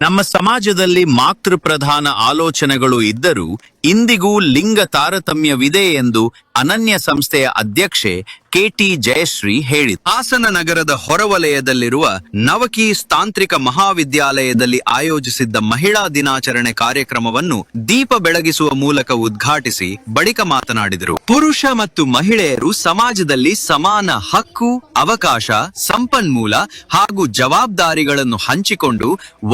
ನಮ್ಮ ಸಮಾಜದಲ್ಲಿ ಮಾತೃಪ್ರಧಾನ ಆಲೋಚನೆಗಳು ಇದ್ದರೂ ಇಂದಿಗೂ ಲಿಂಗ ತಾರತಮ್ಯವಿದೆ ಎಂದು ಅನನ್ಯ ಸಂಸ್ಥೆಯ ಅಧ್ಯಕ್ಷೆ ಕೆಟಿ ಜಯಶ್ರೀ ಹೇಳಿದರು. ಹಾಸನ ನಗರದ ಹೊರವಲಯದಲ್ಲಿರುವ ನವಕೀಸ್ ತಾಂತ್ರಿಕ ಮಹಾವಿದ್ಯಾಲಯದಲ್ಲಿ ಆಯೋಜಿಸಿದ್ದ ಮಹಿಳಾ ದಿನಾಚರಣೆ ಕಾರ್ಯಕ್ರಮವನ್ನು ದೀಪ ಬೆಳಗಿಸುವ ಮೂಲಕ ಉದ್ಘಾಟಿಸಿ ಬಳಿಕ ಮಾತನಾಡಿದರು. ಪುರುಷ ಮತ್ತು ಮಹಿಳೆಯರು ಸಮಾಜದಲ್ಲಿ ಸಮಾನ ಹಕ್ಕು, ಅವಕಾಶ, ಸಂಪನ್ಮೂಲ ಹಾಗೂ ಜವಾಬ್ದಾರಿಗಳನ್ನು ಹಂಚಿಕೊಂಡು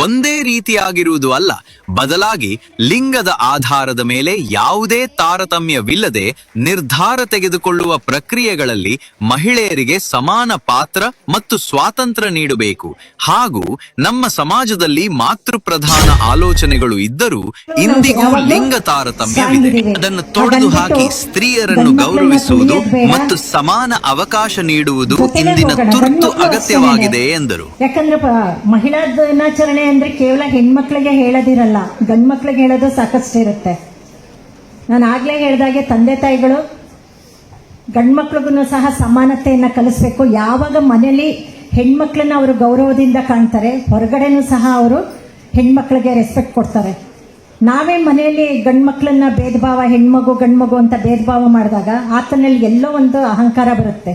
ಒಂದೇ ರೀತಿಯಾಗಿರುವುದು ಅಲ್ಲ, ಬದಲಾಗಿ ಲಿಂಗದ ಆಧಾರದ ಮೇಲೆ ಯಾವುದೇ ತಾರತಮ್ಯವಿಲ್ಲದೆ ನಿರ್ಧಾರ ತೆಗೆದುಕೊಳ್ಳುವ ಪ್ರಕ್ರಿಯೆಗಳಲ್ಲಿ ಮಹಿಳೆಯರಿಗೆ ಸಮಾನ ಪಾತ್ರ ಮತ್ತು ಸ್ವಾತಂತ್ರ್ಯ ನೀಡಬೇಕು. ಹಾಗೂ ನಮ್ಮ ಸಮಾಜದಲ್ಲಿ ಮಾತೃಪ್ರಧಾನ ಆಲೋಚನೆಗಳು ಇದ್ದರೂ ಇಂದಿಗೂ ಲಿಂಗ ತಾರತಮ್ಯವಿದೆ. ಅದನ್ನು ತೊಡೆದು ಹಾಕಿ ಸ್ತ್ರೀಯರನ್ನು ಗೌರವಿಸುವುದು ಮತ್ತು ಸಮಾನ ಅವಕಾಶ ನೀಡುವುದು ಇಂದಿನ ತುರ್ತು ಅಗತ್ಯವಾಗಿದೆ ಎಂದರು. ಯಾಕಂದ್ರೆ ಮಹಿಳಾ ದಿನಾಚರಣೆ ಅಂದ್ರೆ ಕೇವಲ ಹೆಣ್ಮಕ್ಳಿಗೆ ಹೇಳೋದಿರಲ್ಲ, ಗಂಡು ಮಕ್ಳಿಗೆ ಹೇಳೋದು ಸಾಕಷ್ಟು ಇರುತ್ತೆ. ನಾನು ಆಗ್ಲೇ ಹೇಳಿದಾಗೆ ತಂದೆ ತಾಯಿಗಳು ಗಂಡು ಮಕ್ಳಿಗೂ ಸಹ ಸಮಾನತೆಯನ್ನು ಕಲಿಸ್ಬೇಕು. ಯಾವಾಗ ಮನೆಯಲ್ಲಿ ಹೆಣ್ಮಕ್ಳನ್ನ ಅವರು ಗೌರವದಿಂದ ಕಾಣ್ತಾರೆ, ಹೊರಗಡೆನೂ ಸಹ ಅವರು ಹೆಣ್ಮಕ್ಳಿಗೆ ರೆಸ್ಪೆಕ್ಟ್ ಕೊಡ್ತಾರೆ. ನಾವೇ ಮನೆಯಲ್ಲಿ ಗಂಡು ಮಕ್ಳನ್ನ ಭೇದ ಭಾವ, ಹೆಣ್ಮಗು ಗಂಡು ಮಗು ಅಂತ ಭೇದ ಭಾವ ಮಾಡಿದಾಗ ಆತನಲ್ಲಿ ಎಲ್ಲೋ ಒಂದು ಅಹಂಕಾರ ಬರುತ್ತೆ.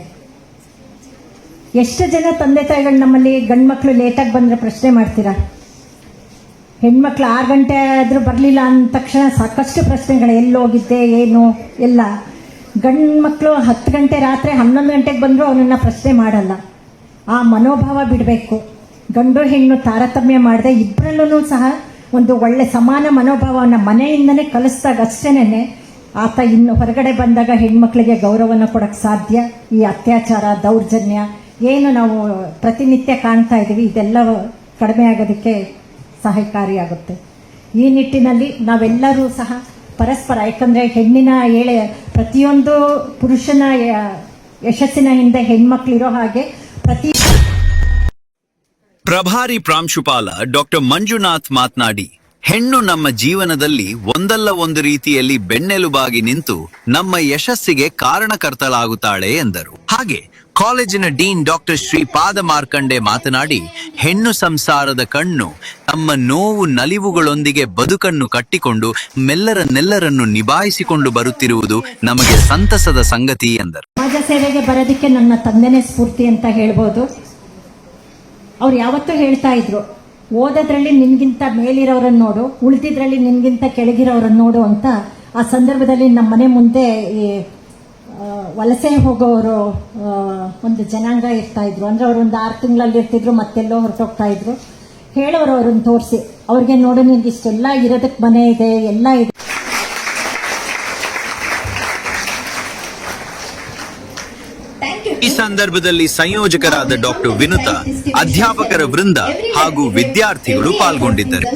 ಎಷ್ಟು ಜನ ತಂದೆ ತಾಯಿಗಳು ನಮ್ಮಲ್ಲಿ ಗಂಡು ಮಕ್ಕಳು ಲೇಟಾಗಿ ಬಂದರೆ ಪ್ರಶ್ನೆ ಮಾಡ್ತೀರಾ? ಹೆಣ್ಮಕ್ಳು 6 ಗಂಟೆ ಆದರೂ ಬರಲಿಲ್ಲ ಅಂದ ತಕ್ಷಣ ಸಾಕಷ್ಟು ಪ್ರಶ್ನೆಗಳು, ಎಲ್ಲೋಗಿದ್ದೆ ಏನು ಎಲ್ಲ. ಗಂಡು ಮಕ್ಕಳು 10 ಗಂಟೆ ರಾತ್ರಿ 11 ಗಂಟೆಗೆ ಬಂದರೂ ಅವನನ್ನು ಪ್ರಶ್ನೆ ಮಾಡಲ್ಲ. ಆ ಮನೋಭಾವ ಬಿಡಬೇಕು. ಗಂಡು ಹೆಣ್ಣು ತಾರತಮ್ಯ ಮಾಡದೆ ಇಬ್ಬರಲ್ಲೂ ಸಹ ಒಂದು ಒಳ್ಳೆ ಸಮಾನ ಮನೋಭಾವವನ್ನು ಮನೆಯಿಂದನೇ ಕಲಿಸಿದಾಗ ಅಷ್ಟೇನೆ ಆತ ಇನ್ನು ಹೊರಗಡೆ ಬಂದಾಗ ಹೆಣ್ಮಕ್ಳಿಗೆ ಗೌರವನ ಕೊಡೋಕ್ಕೆ ಸಾಧ್ಯ. ಈ ಅತ್ಯಾಚಾರ, ದೌರ್ಜನ್ಯ ಏನು ನಾವು ಪ್ರತಿನಿತ್ಯ ಕಾಣ್ತಾ ಇದ್ದೀವಿ, ಇದೆಲ್ಲ ಕಡಿಮೆ ಆಗೋದಕ್ಕೆ ಸಹಕಾರಿಯಾಗುತ್ತೆ. ಈ ನಿಟ್ಟಿನಲ್ಲಿ ನಾವೆಲ್ಲರೂ ಸಹ ಪರಸ್ಪರ, ಯಾಕಂದರೆ ಹೆಣ್ಣಿನ ಪ್ರತಿಯೊಂದು ಪುರುಷನ ಯಶಸ್ಸಿನ ಹಿಂದೆ ಹೆಣ್ಮಕ್ಳಿರೋ ಹಾಗೆ ಪ್ರಭಾರಿ ಪ್ರಾಂಶುಪಾಲ ಡಾಕ್ಟರ್ ಮಂಜುನಾಥ್ ಮಾತನಾಡಿ, ಹೆಣ್ಣು ನಮ್ಮ ಜೀವನದಲ್ಲಿ ಒಂದಲ್ಲ ಒಂದು ರೀತಿಯಲ್ಲಿ ಬೆನ್ನೆಲುಬಾಗಿ ನಿಂತು ನಮ್ಮ ಯಶಸ್ಸಿಗೆ ಕಾರಣಕರ್ತಳಾಗುತ್ತಾಳೆ ಎಂದರು. ಹಾಗೆ ಕಾಲೇಜಿನ ಡೀನ್ ಡಾಕ್ಟರ್ ಶ್ರೀಪಾದ ಮಾರ್ಕಂಡೆ ಮಾತನಾಡಿ, ಹೆಣ್ಣು ಸಂಸಾರದ ಕಣ್ಣು ತಮ್ಮ ನೋವು ನಲಿವುಗಳೊಂದಿಗೆ ಬದುಕನ್ನು ಕಟ್ಟಿಕೊಂಡು ಮೆಲ್ಲರನ್ನೆಲ್ಲರನ್ನು ನಿಭಾಯಿಸಿಕೊಂಡು ಬರುತ್ತಿರುವುದು ನಮಗೆ ಸಂತಸದ ಸಂಗತಿ ಎಂದರು. ಸಮಾಜ ಸೇವೆಗೆ ಬರೋದಕ್ಕೆ ನನ್ನ ತಂದೆನೇ ಸ್ಫೂರ್ತಿ ಅಂತ ಹೇಳ್ಬೋದು. ಅವ್ರು ಯಾವತ್ತೂ ಹೇಳ್ತಾ ಇದ್ರು, ಓದೋದ್ರಲ್ಲಿ ನಿನ್ಗಿಂತ ಮೇಲಿರೋರನ್ನ ನೋಡು, ಉಳಿದಿದ್ರಲ್ಲಿ ನಿನ್ಗಿಂತ ಕೆಳಗಿರೋರನ್ನ ನೋಡು ಅಂತ. ಆ ಸಂದರ್ಭದಲ್ಲಿ ನಮ್ಮ ಮನೆ ಮುಂದೆ ಈ ವಲಸೆ ಹೋಗೋರು ಒಂದು ಜನಾಂಗ ಇರ್ತಾ ಇದ್ರು. ಅಂದ್ರೆ ಅವರು ಒಂದು 6 ತಿಂಗಳಲ್ಲಿ ಇರ್ತಿದ್ರು, ಮತ್ತೆಲ್ಲೋ ಹೊರಟೋಗ್ತಾ ಇದ್ರು. ಹೇಳೋರು ಅವ್ರನ್ನ ತೋರಿಸಿ, ಅವ್ರಿಗೆ ನೋಡು ನಿನ್ಗೆ ಇಷ್ಟೆಲ್ಲ ಇರೋದಕ್ಕೆ ಮನೆ ಇದೆ, ಎಲ್ಲ ಇದೆ. ಈ ಸಂದರ್ಭದಲ್ಲಿ ಸಂಯೋಜಕರಾದ ಡಾಕ್ಟರ್ ವಿನುತಾ, ಅಧ್ಯಾಪಕರ ವೃಂದ ಹಾಗೂ ವಿದ್ಯಾರ್ಥಿಗಳು ಪಾಲ್ಗೊಂಡಿದ್ದರು.